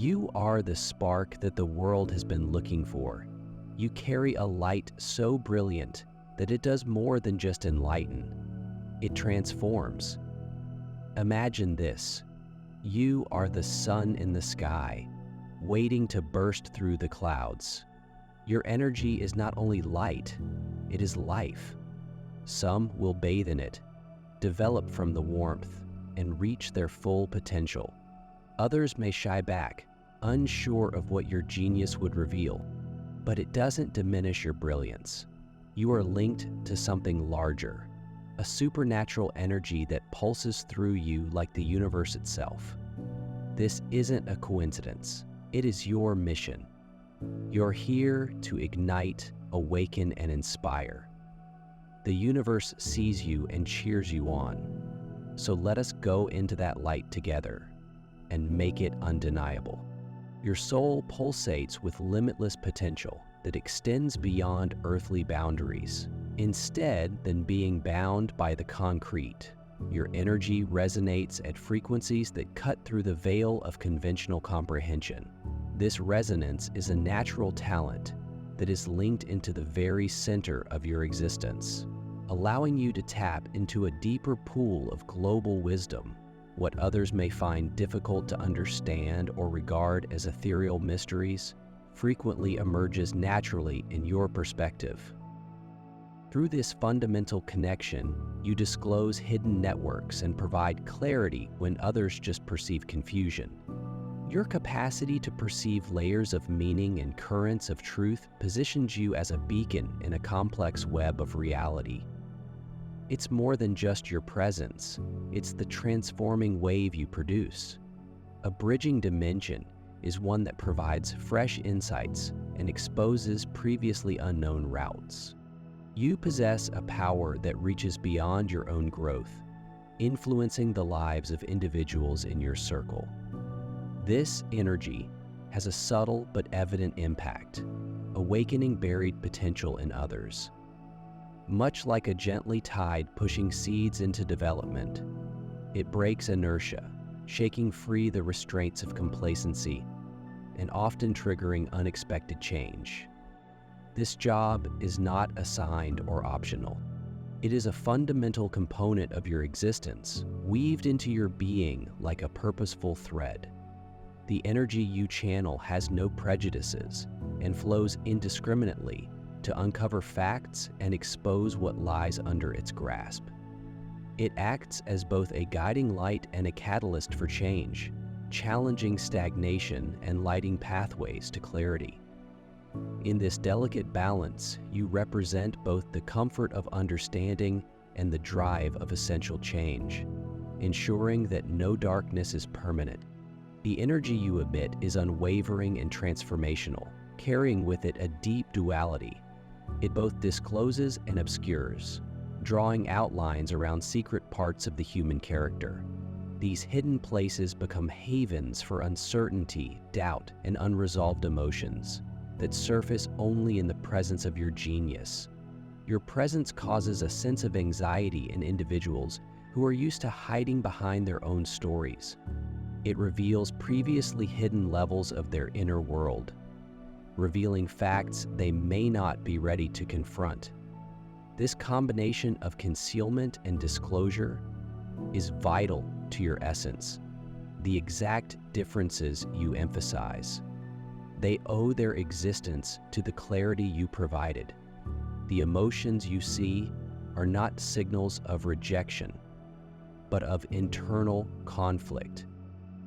You are the spark that the world has been looking for. You carry a light so brilliant that it does more than just enlighten. It transforms. Imagine this. You are the sun in the sky, waiting to burst through the clouds. Your energy is not only light, it is life. Some will bathe in it, develop from the warmth, and reach their full potential. Others may shy back, unsure of what your genius would reveal, but it doesn't diminish your brilliance. You are linked to something larger, a supernatural energy that pulses through you like the universe itself. This isn't a coincidence. It is your mission. You're here to ignite, awaken, and inspire. The universe sees you and cheers you on. So let us go into that light together and make it undeniable. Your soul pulsates with limitless potential that extends beyond earthly boundaries. Instead than being bound by the concrete, your energy resonates at frequencies that cut through the veil of conventional comprehension. This resonance is a natural talent that is linked into the very center of your existence, allowing you to tap into a deeper pool of global wisdom. What others may find difficult to understand or regard as ethereal mysteries frequently emerges naturally in your perspective. Through this fundamental connection, you disclose hidden networks and provide clarity when others just perceive confusion. Your capacity to perceive layers of meaning and currents of truth positions you as a beacon in a complex web of reality. It's more than just your presence, it's the transforming wave you produce. A bridging dimension is one that provides fresh insights and exposes previously unknown routes. You possess a power that reaches beyond your own growth, influencing the lives of individuals in your circle. This energy has a subtle but evident impact, awakening buried potential in others. Much like a gently tide pushing seeds into development, it breaks inertia, shaking free the restraints of complacency, and often triggering unexpected change. This job is not assigned or optional. It is a fundamental component of your existence, weaved into your being like a purposeful thread. The energy you channel has no prejudices and flows indiscriminately to uncover facts and expose what lies under its grasp. It acts as both a guiding light and a catalyst for change, challenging stagnation and lighting pathways to clarity. In this delicate balance, you represent both the comfort of understanding and the drive of essential change, ensuring that no darkness is permanent. The energy you emit is unwavering and transformational, carrying with it a deep duality. It both discloses and obscures, drawing outlines around secret parts of the human character. These hidden places become havens for uncertainty, doubt, and unresolved emotions that surface only in the presence of your genius. Your presence causes a sense of anxiety in individuals who are used to hiding behind their own stories. It reveals previously hidden levels of their inner world, revealing facts they may not be ready to confront. This combination of concealment and disclosure is vital to your essence, the exact differences you emphasize. They owe their existence to the clarity you provided. The emotions you see are not signals of rejection, but of internal conflict.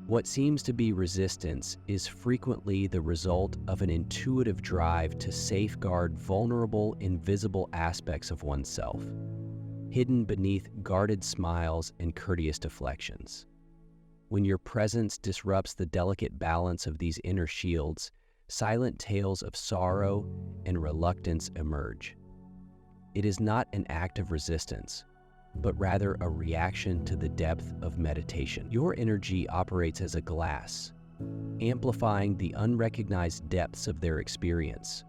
What seems to be resistance is frequently the result of an intuitive drive to safeguard vulnerable, invisible aspects of oneself, hidden beneath guarded smiles and courteous deflections. When your presence disrupts the delicate balance of these inner shields, silent tales of sorrow and reluctance emerge. It is not an act of resistance, but rather a reaction to the depth of meditation. Your energy operates as a glass, amplifying the unrecognized depths of their experience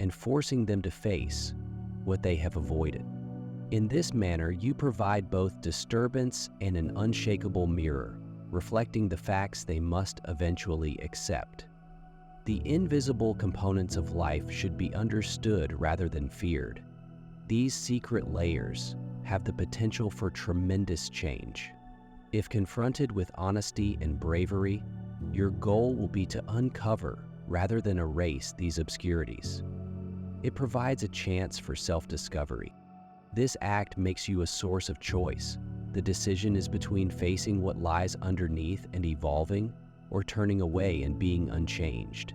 and forcing them to face what they have avoided. In this manner, you provide both disturbance and an unshakable mirror, reflecting the facts they must eventually accept. The invisible components of life should be understood rather than feared. These secret layers have the potential for tremendous change. If confronted with honesty and bravery, your goal will be to uncover rather than erase these obscurities. It provides a chance for self-discovery. This act makes you a source of choice. The decision is between facing what lies underneath and evolving, or turning away and being unchanged.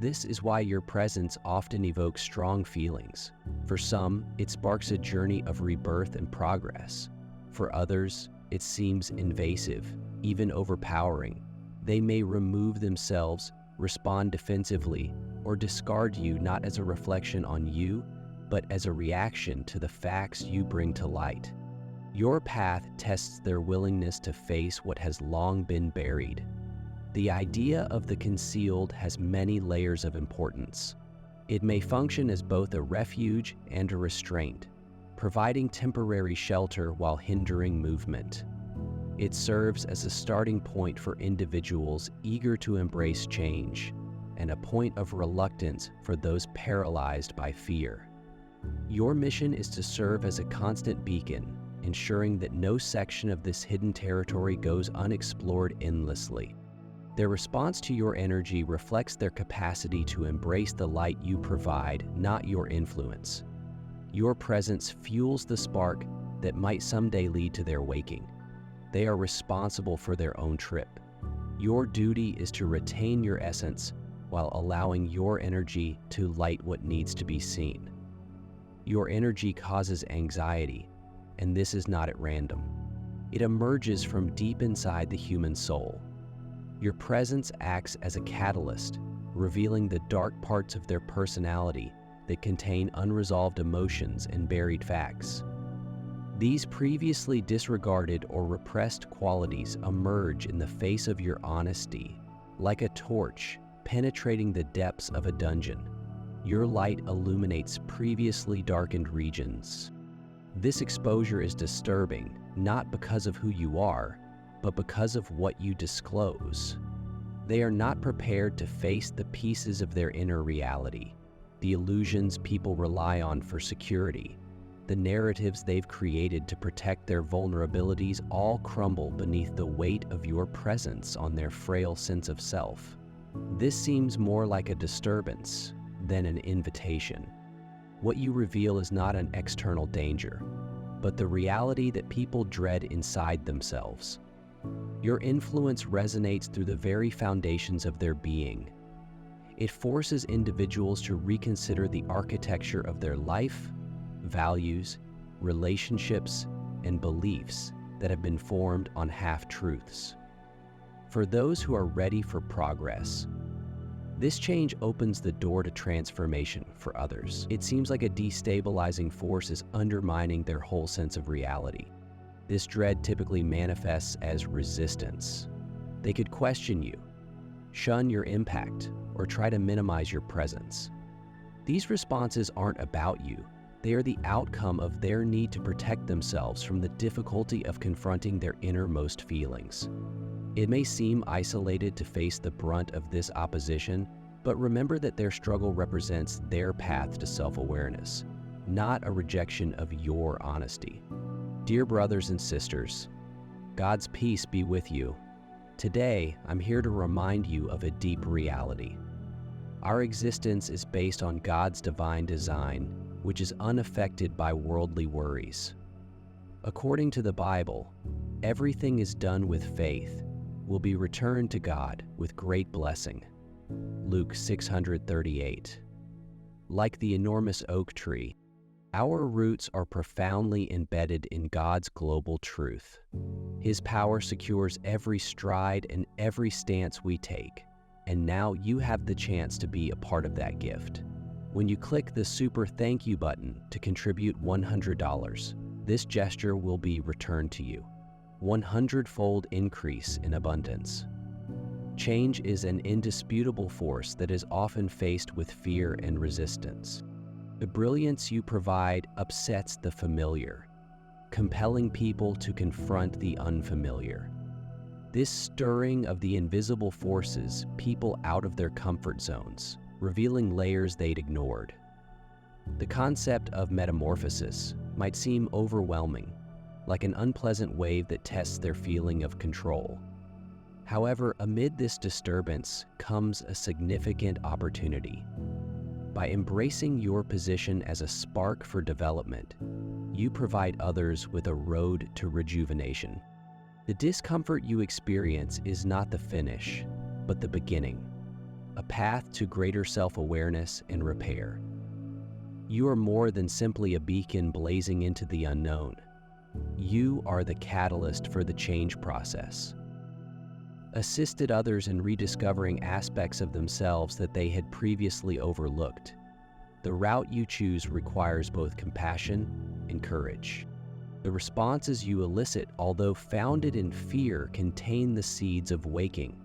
This is why your presence often evokes strong feelings. For some, it sparks a journey of rebirth and progress. For others, it seems invasive, even overpowering. They may remove themselves, respond defensively, or discard you not as a reflection on you, but as a reaction to the facts you bring to light. Your path tests their willingness to face what has long been buried. The idea of the concealed has many layers of importance. It may function as both a refuge and a restraint, providing temporary shelter while hindering movement. It serves as a starting point for individuals eager to embrace change, and a point of reluctance for those paralyzed by fear. Your mission is to serve as a constant beacon, ensuring that no section of this hidden territory goes unexplored endlessly. Their response to your energy reflects their capacity to embrace the light you provide, not your influence. Your presence fuels the spark that might someday lead to their waking. They are responsible for their own trip. Your duty is to retain your essence while allowing your energy to light what needs to be seen. Your energy causes anxiety, and this is not at random. It emerges from deep inside the human soul. Your presence acts as a catalyst, revealing the dark parts of their personality that contain unresolved emotions and buried facts. These previously disregarded or repressed qualities emerge in the face of your honesty, like a torch penetrating the depths of a dungeon. Your light illuminates previously darkened regions. This exposure is disturbing, not because of who you are, but because of what you disclose. They are not prepared to face the pieces of their inner reality, the illusions people rely on for security, the narratives they've created to protect their vulnerabilities all crumble beneath the weight of your presence on their frail sense of self. This seems more like a disturbance than an invitation. What you reveal is not an external danger, but the reality that people dread inside themselves. Your influence resonates through the very foundations of their being. It forces individuals to reconsider the architecture of their life, values, relationships, and beliefs that have been formed on half-truths. For those who are ready for progress, this change opens the door to transformation. For others, it seems like a destabilizing force is undermining their whole sense of reality. This dread typically manifests as resistance. They could question you, shun your impact, or try to minimize your presence. These responses aren't about you. They are the outcome of their need to protect themselves from the difficulty of confronting their innermost feelings. It may seem isolated to face the brunt of this opposition, but remember that their struggle represents their path to self-awareness, not a rejection of your honesty. Dear brothers and sisters, God's peace be with you. Today, I'm here to remind you of a deep reality. Our existence is based on God's divine design, which is unaffected by worldly worries. According to the Bible, everything is done with faith, will be returned to God with great blessing. Luke 638. Like the enormous oak tree, our roots are profoundly embedded in God's global truth. His power secures every stride and every stance we take, and now you have the chance to be a part of that gift. When you click the Super Thank You button to contribute $100, this gesture will be returned to you. 100-fold increase in abundance. Change is an indisputable force that is often faced with fear and resistance. The brilliance you provide upsets the familiar, compelling people to confront the unfamiliar. This stirring of the invisible forces people out of their comfort zones, revealing layers they'd ignored. The concept of metamorphosis might seem overwhelming, like an unpleasant wave that tests their feeling of control. However, amid this disturbance comes a significant opportunity. By embracing your position as a spark for development, you provide others with a road to rejuvenation. The discomfort you experience is not the finish, but the beginning, a path to greater self-awareness and repair. You are more than simply a beacon blazing into the unknown. You are the catalyst for the change process. Assisted others in rediscovering aspects of themselves that they had previously overlooked. The route you choose requires both compassion and courage. The responses you elicit, although founded in fear, contain the seeds of waking.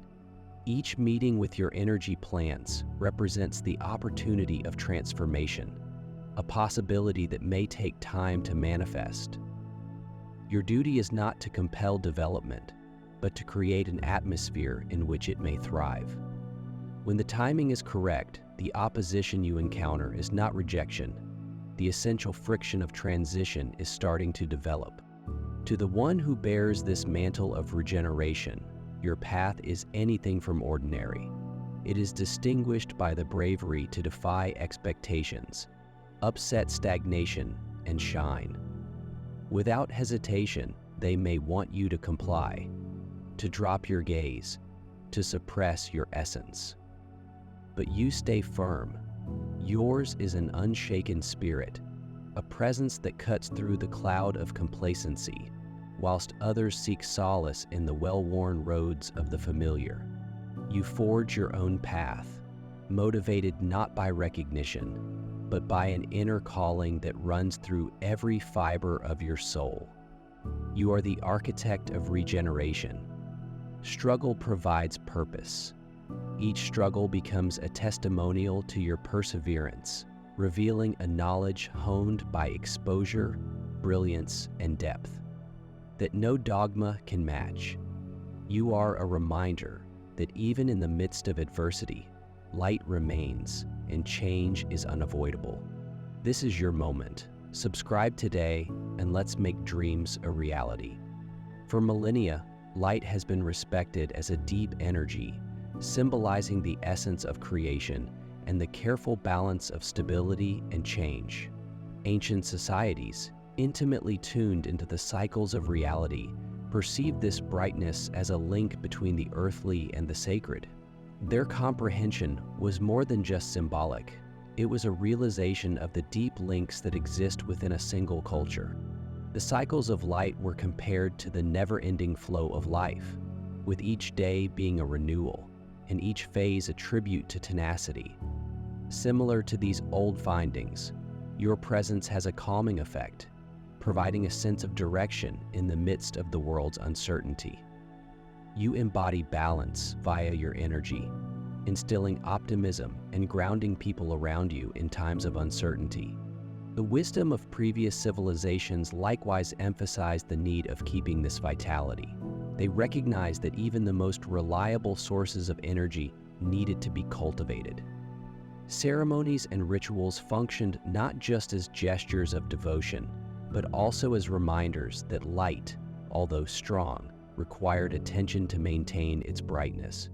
Each meeting with your energy plants represents the opportunity of transformation, a possibility that may take time to manifest. Your duty is not to compel development, but to create an atmosphere in which it may thrive. When the timing is correct, the opposition you encounter is not rejection. The essential friction of transition is starting to develop. To the one who bears this mantle of regeneration, your path is anything from ordinary. It is distinguished by the bravery to defy expectations, upset stagnation, and shine. Without hesitation, they may want you to comply, to drop your gaze, to suppress your essence. But you stay firm. Yours is an unshaken spirit, a presence that cuts through the cloud of complacency, whilst others seek solace in the well-worn roads of the familiar. You forge your own path, motivated not by recognition, but by an inner calling that runs through every fiber of your soul. You are the architect of regeneration. Struggle provides purpose. Each struggle becomes a testimonial to your perseverance, revealing a knowledge honed by exposure, brilliance, and depth that no dogma can match. You are a reminder that even in the midst of adversity, light remains and change is unavoidable. This is your moment. Subscribe today and let's make dreams a reality. For millennia, light has been respected as a deep energy, symbolizing the essence of creation and the careful balance of stability and change. Ancient societies, intimately tuned into the cycles of reality, perceived this brightness as a link between the earthly and the sacred. Their comprehension was more than just symbolic. It was a realization of the deep links that exist within a single culture. The cycles of light were compared to the never-ending flow of life, with each day being a renewal, and each phase a tribute to tenacity. Similar to these old findings, your presence has a calming effect, providing a sense of direction in the midst of the world's uncertainty. You embody balance via your energy, instilling optimism and grounding people around you in times of uncertainty. The wisdom of previous civilizations likewise emphasized the need of keeping this vitality. They recognized that even the most reliable sources of energy needed to be cultivated. Ceremonies and rituals functioned not just as gestures of devotion, but also as reminders that light, although strong, required attention to maintain its brightness.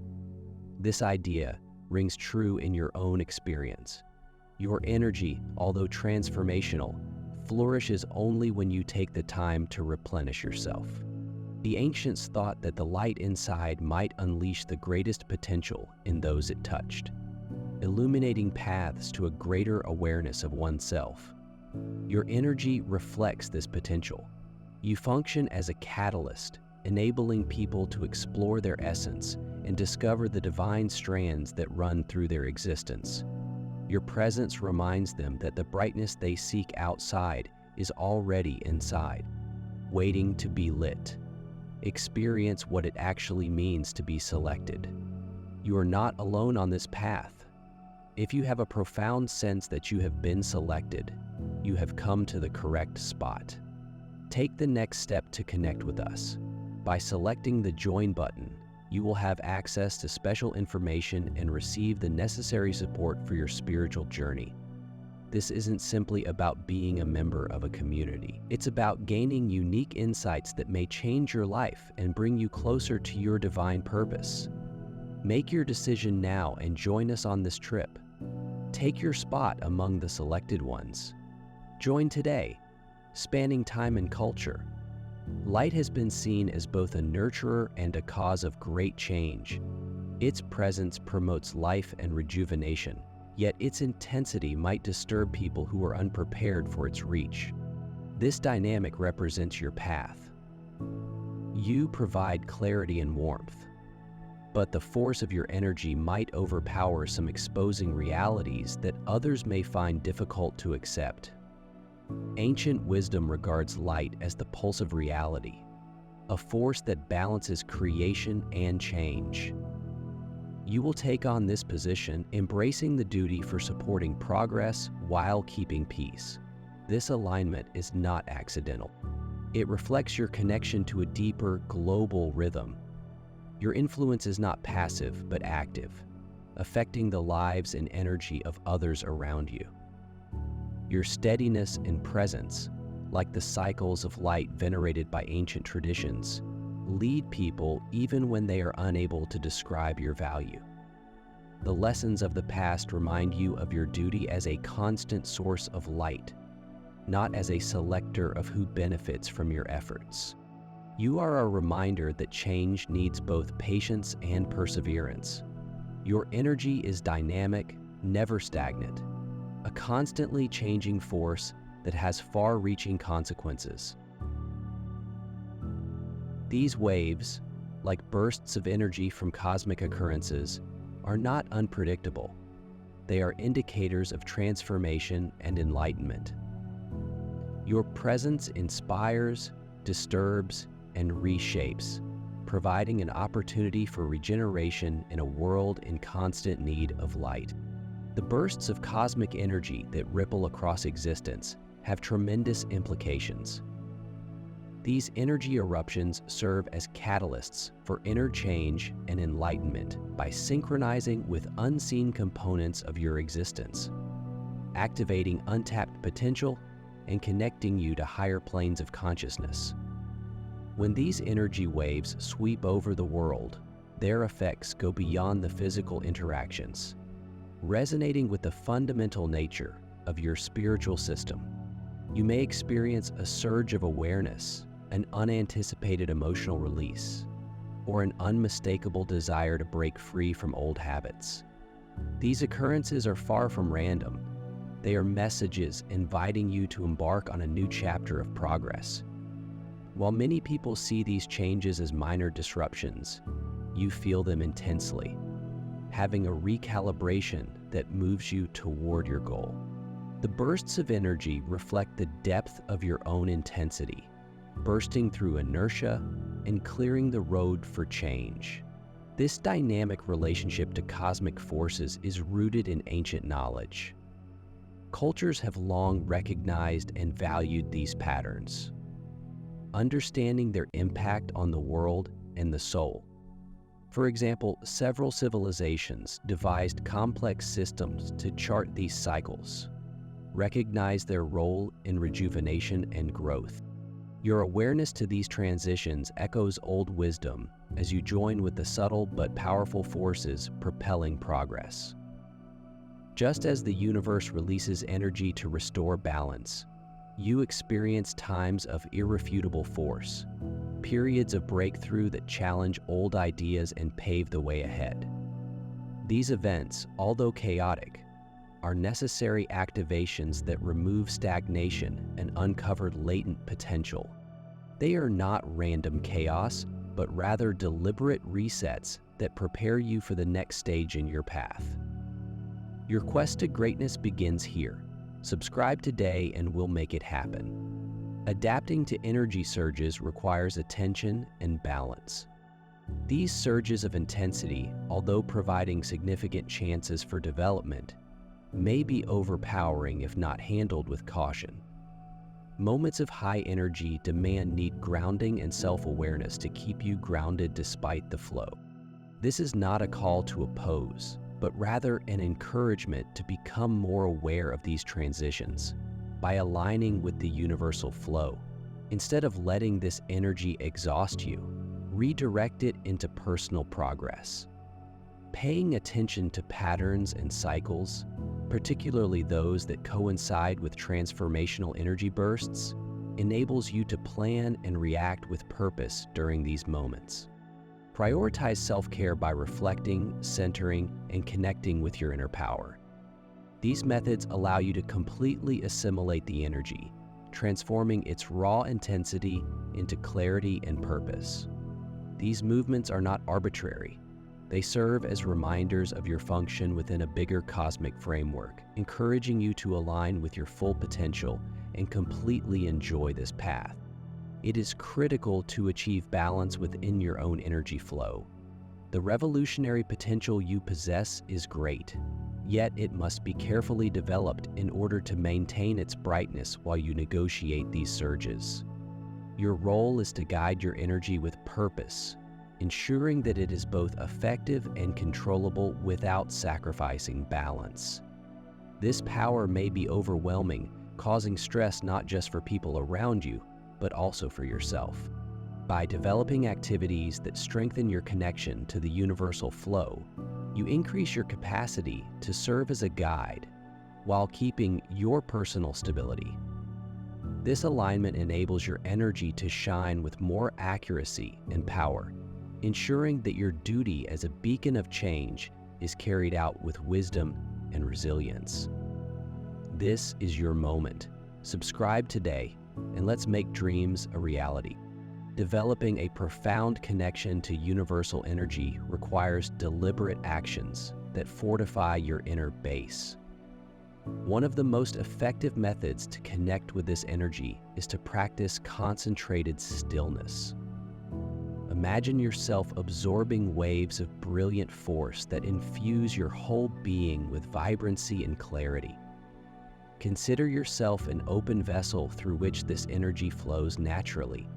This idea rings true in your own experience. Your energy, although transformational, flourishes only when you take the time to replenish yourself. The ancients thought that the light inside might unleash the greatest potential in those it touched, illuminating paths to a greater awareness of oneself. Your energy reflects this potential. You function as a catalyst, enabling people to explore their essence and discover the divine strands that run through their existence. Your presence reminds them that the brightness they seek outside is already inside, waiting to be lit. Experience what it actually means to be selected. You are not alone on this path. If you have a profound sense that you have been selected, you have come to the correct spot. Take the next step to connect with us. By selecting the Join button, you will have access to special information and receive the necessary support for your spiritual journey. This isn't simply about being a member of a community. It's about gaining unique insights that may change your life and bring you closer to your divine purpose. Make your decision now and join us on this trip. Take your spot among the selected ones. Join today, spanning time and culture. Light has been seen as both a nurturer and a cause of great change. Its presence promotes life and rejuvenation, yet its intensity might disturb people who are unprepared for its reach. This dynamic represents your path. You provide clarity and warmth, but the force of your energy might overpower some exposing realities that others may find difficult to accept. Ancient wisdom regards light as the pulse of reality, a force that balances creation and change. You will take on this position, embracing the duty for supporting progress while keeping peace. This alignment is not accidental. It reflects your connection to a deeper, global rhythm. Your influence is not passive, but active, affecting the lives and energy of others around you. Your steadiness and presence, like the cycles of light venerated by ancient traditions, lead people even when they are unable to describe your value. The lessons of the past remind you of your duty as a constant source of light, not as a selector of who benefits from your efforts. You are a reminder that change needs both patience and perseverance. Your energy is dynamic, never stagnant, a constantly changing force that has far-reaching consequences. These waves, like bursts of energy from cosmic occurrences, are not unpredictable. They are indicators of transformation and enlightenment. Your presence inspires, disturbs, and reshapes, providing an opportunity for regeneration in a world in constant need of light. The bursts of cosmic energy that ripple across existence have tremendous implications. These energy eruptions serve as catalysts for inner change and enlightenment by synchronizing with unseen components of your existence, activating untapped potential and connecting you to higher planes of consciousness. When these energy waves sweep over the world, their effects go beyond the physical interactions, resonating with the fundamental nature of your spiritual system. You may experience a surge of awareness, an unanticipated emotional release, or an unmistakable desire to break free from old habits. These occurrences are far from random. They are messages inviting you to embark on a new chapter of progress. While many people see these changes as minor disruptions, you feel them intensely, having a recalibration that moves you toward your goal. The bursts of energy reflect the depth of your own intensity, bursting through inertia and clearing the road for change. This dynamic relationship to cosmic forces is rooted in ancient knowledge. Cultures have long recognized and valued these patterns, understanding their impact on the world and the soul. For example, several civilizations devised complex systems to chart these cycles, recognize their role in rejuvenation and growth. Your awareness to these transitions echoes old wisdom as you join with the subtle but powerful forces propelling progress. Just as the universe releases energy to restore balance, you experience times of irrefutable force, periods of breakthrough that challenge old ideas and pave the way ahead. These events, although chaotic, are necessary activations that remove stagnation and uncover latent potential. They are not random chaos, but rather deliberate resets that prepare you for the next stage in your path. Your quest to greatness begins here. Subscribe today and we'll make it happen. Adapting to energy surges requires attention and balance. These surges of intensity, although providing significant chances for development, may be overpowering if not handled with caution. Moments of high energy demand need grounding and self-awareness to keep you grounded despite the flow. This is not a call to oppose, but rather an encouragement to become more aware of these transitions by aligning with the universal flow. Instead of letting this energy exhaust you, redirect it into personal progress. Paying attention to patterns and cycles, particularly those that coincide with transformational energy bursts, enables you to plan and react with purpose during these moments. Prioritize self-care by reflecting, centering, and connecting with your inner power. These methods allow you to completely assimilate the energy, transforming its raw intensity into clarity and purpose. These movements are not arbitrary. They serve as reminders of your function within a bigger cosmic framework, encouraging you to align with your full potential and completely enjoy this path. It is critical to achieve balance within your own energy flow. The revolutionary potential you possess is great, yet it must be carefully developed in order to maintain its brightness while you negotiate these surges. Your role is to guide your energy with purpose, ensuring that it is both effective and controllable without sacrificing balance. This power may be overwhelming, causing stress not just for people around you, but also for yourself. By developing activities that strengthen your connection to the universal flow, you increase your capacity to serve as a guide while keeping your personal stability. This alignment enables your energy to shine with more accuracy and power, ensuring that your duty as a beacon of change is carried out with wisdom and resilience. This is your moment. Subscribe today, and let's make dreams a reality. Developing a profound connection to universal energy requires deliberate actions that fortify your inner base. One of the most effective methods to connect with this energy is to practice concentrated stillness. Imagine yourself absorbing waves of brilliant force that infuse your whole being with vibrancy and clarity. Consider yourself an open vessel through which this energy flows naturally,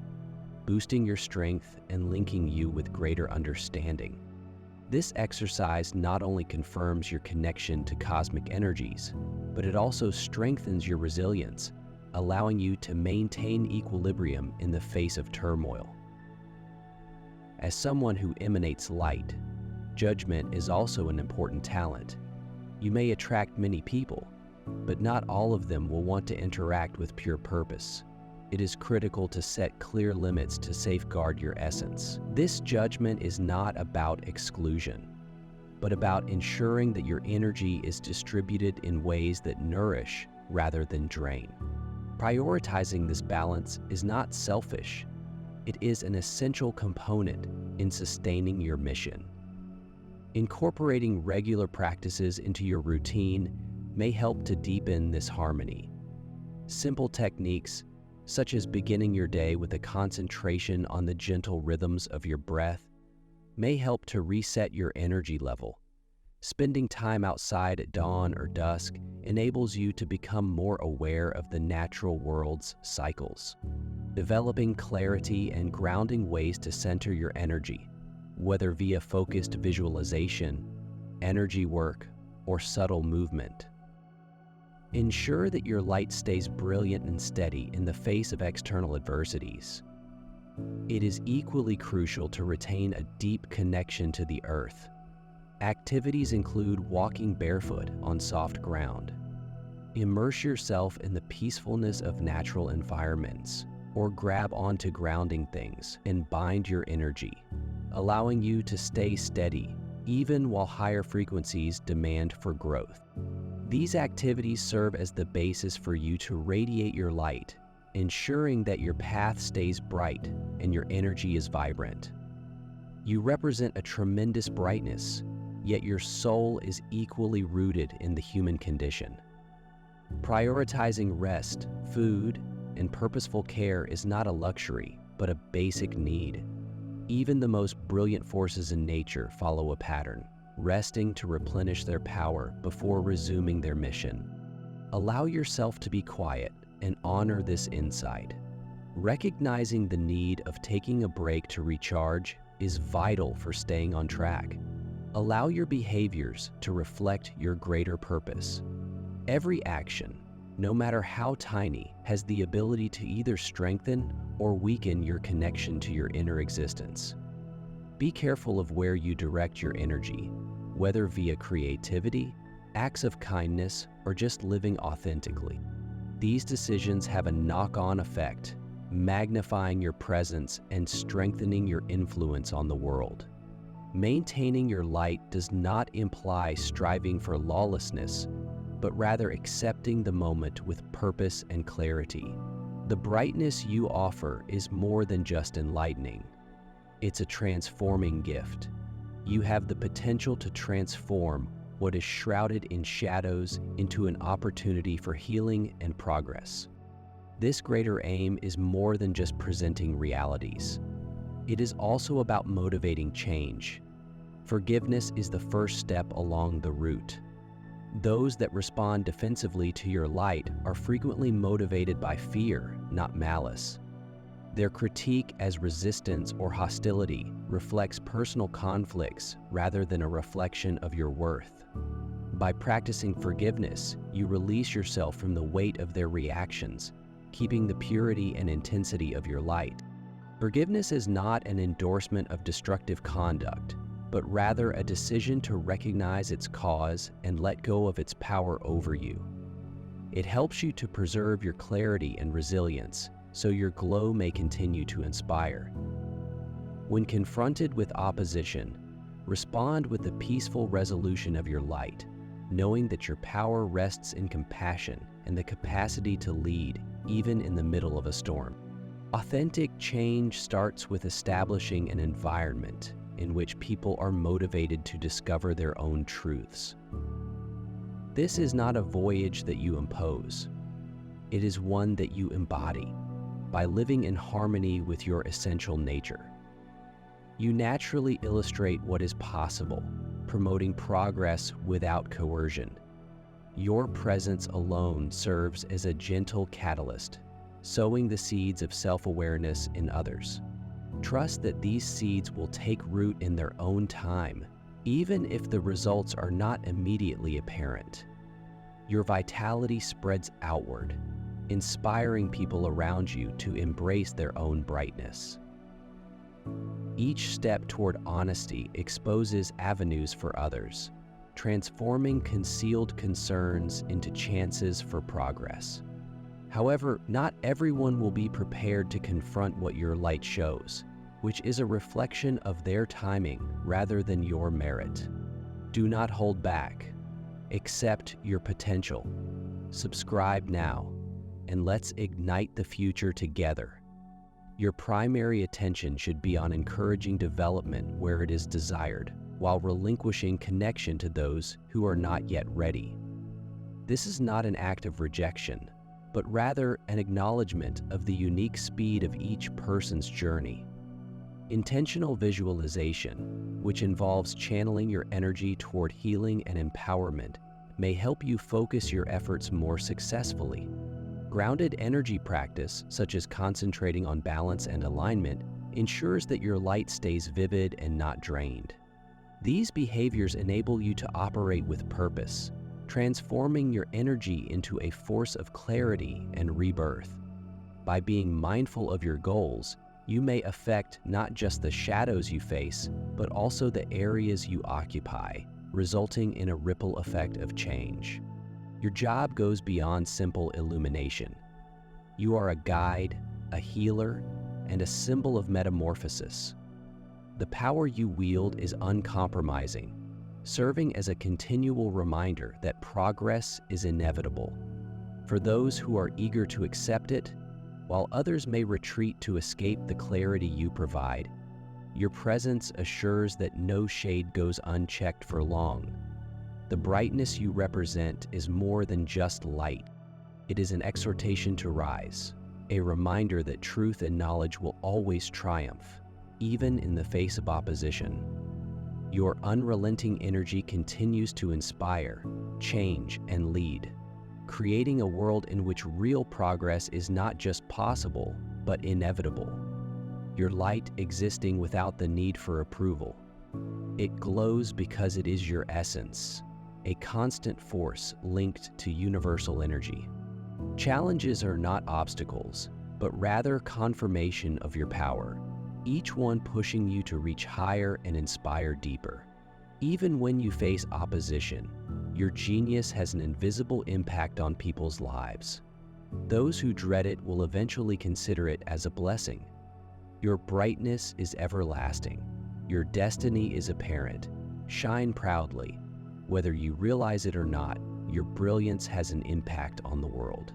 boosting your strength and linking you with greater understanding. This exercise not only confirms your connection to cosmic energies, but it also strengthens your resilience, allowing you to maintain equilibrium in the face of turmoil. As someone who emanates light, judgment is also an important talent. You may attract many people, but not all of them will want to interact with pure purpose. It is critical to set clear limits to safeguard your essence. This judgment is not about exclusion, but about ensuring that your energy is distributed in ways that nourish rather than drain. Prioritizing this balance is not selfish. It is an essential component in sustaining your mission. Incorporating regular practices into your routine may help to deepen this harmony. Simple techniques, such as beginning your day with a concentration on the gentle rhythms of your breath, may help to reset your energy level. Spending time outside at dawn or dusk enables you to become more aware of the natural world's cycles. Developing clarity and grounding ways to center your energy, whether via focused visualization, energy work, or subtle movement. Ensure that your light stays brilliant and steady in the face of external adversities. It is equally crucial to retain a deep connection to the earth. Activities include walking barefoot on soft ground. Immerse yourself in the peacefulness of natural environments, or grab onto grounding things and bind your energy, allowing you to stay steady even while higher frequencies demand for growth. These activities serve as the basis for you to radiate your light, ensuring that your path stays bright and your energy is vibrant. You represent a tremendous brightness, yet your soul is equally rooted in the human condition. Prioritizing rest, food, and purposeful care is not a luxury, but a basic need. Even the most brilliant forces in nature follow a pattern, resting to replenish their power before resuming their mission. Allow yourself to be quiet, and honor this insight. Recognizing the need of taking a break to recharge is vital for staying on track. Allow your behaviors to reflect your greater purpose. Every action, no matter how tiny, has the ability to either strengthen or weaken your connection to your inner existence. Be careful of where you direct your energy, whether via creativity, acts of kindness, or just living authentically. These decisions have a knock-on effect, magnifying your presence and strengthening your influence on the world. Maintaining your light does not imply striving for lawlessness, but rather accepting the moment with purpose and clarity. The brightness you offer is more than just enlightening. It's a transforming gift. You have the potential to transform what is shrouded in shadows into an opportunity for healing and progress. This greater aim is more than just presenting realities. It is also about motivating change. Forgiveness is the first step along the route. Those that respond defensively to your light are frequently motivated by fear, not malice. Their critique as resistance or hostility reflects personal conflicts rather than a reflection of your worth. By practicing forgiveness, you release yourself from the weight of their reactions, keeping the purity and intensity of your light. Forgiveness is not an endorsement of destructive conduct, but rather a decision to recognize its cause and let go of its power over you. It helps you to preserve your clarity and resilience, so your glow may continue to inspire. When confronted with opposition, respond with the peaceful resolution of your light, knowing that your power rests in compassion and the capacity to lead, even in the middle of a storm. Authentic change starts with establishing an environment in which people are motivated to discover their own truths. This is not a voyage that you impose. It is one that you embody by living in harmony with your essential nature. You naturally illustrate what is possible, promoting progress without coercion. Your presence alone serves as a gentle catalyst, sowing the seeds of self-awareness in others. Trust that these seeds will take root in their own time, even if the results are not immediately apparent. Your vitality spreads outward, inspiring people around you to embrace their own brightness. Each step toward honesty exposes avenues for others, transforming concealed concerns into chances for progress. However, not everyone will be prepared to confront what your light shows, which is a reflection of their timing rather than your merit. Do not hold back. Accept your potential. Subscribe now, and let's ignite the future together. Your primary attention should be on encouraging development where it is desired, while relinquishing connection to those who are not yet ready. This is not an act of rejection, but rather an acknowledgement of the unique speed of each person's journey. Intentional visualization, which involves channeling your energy toward healing and empowerment, may help you focus your efforts more successfully. Grounded energy practice, such as concentrating on balance and alignment, ensures that your light stays vivid and not drained. These behaviors enable you to operate with purpose, transforming your energy into a force of clarity and rebirth. By being mindful of your goals, you may affect not just the shadows you face, but also the areas you occupy, resulting in a ripple effect of change. Your job goes beyond simple illumination. You are a guide, a healer, and a symbol of metamorphosis. The power you wield is uncompromising, serving as a continual reminder that progress is inevitable. For those who are eager to accept it, while others may retreat to escape the clarity you provide, your presence assures that no shade goes unchecked for long. The brightness you represent is more than just light. It is an exhortation to rise, a reminder that truth and knowledge will always triumph, even in the face of opposition. Your unrelenting energy continues to inspire, change, and lead. creating a world in which real progress is not just possible, but inevitable. Your light existing without the need for approval. It glows because it is your essence, a constant force linked to universal energy. Challenges are not obstacles, but rather confirmation of your power, each one pushing you to reach higher and inspire deeper. Even when you face opposition, your genius has an invisible impact on people's lives. Those who dread it will eventually consider it as a blessing. Your brightness is everlasting. Your destiny is apparent. Shine proudly. Whether you realize it or not, your brilliance has an impact on the world.